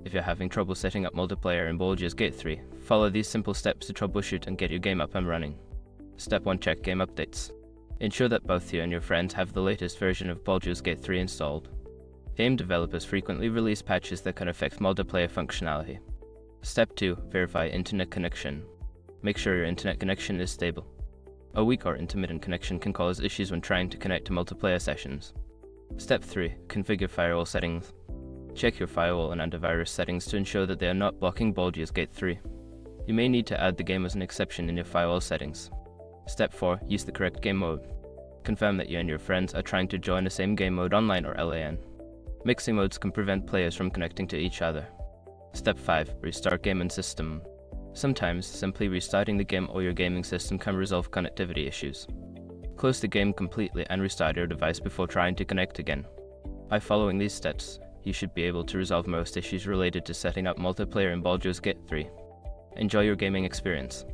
If you're having trouble setting up multiplayer in Baldur's Gate 3, follow these simple steps to troubleshoot and get your game up and running. Step 1. Check game updates. Ensure that both you and your friends have the latest version of Baldur's Gate 3 installed. Game developers frequently release patches that can affect multiplayer functionality. Step 2. Verify internet connection. Make sure your internet connection is stable. A weak or intermittent connection can cause issues when trying to connect to multiplayer sessions. Step 3. Configure firewall settings. Check your firewall and antivirus settings to ensure that they are not blocking Baldur's Gate 3. You may need to add the game as an exception in your firewall settings. Step 4. Use the correct game mode. Confirm that you and your friends are trying to join the same game mode online or LAN. Mixing modes can prevent players from connecting to each other. Step 5. Restart game and system. Sometimes, simply restarting the game or your gaming system can resolve connectivity issues. Close the game completely and restart your device before trying to connect again. By following these steps, you should be able to resolve most issues related to setting up multiplayer in Baldur's Gate 3. Enjoy your gaming experience.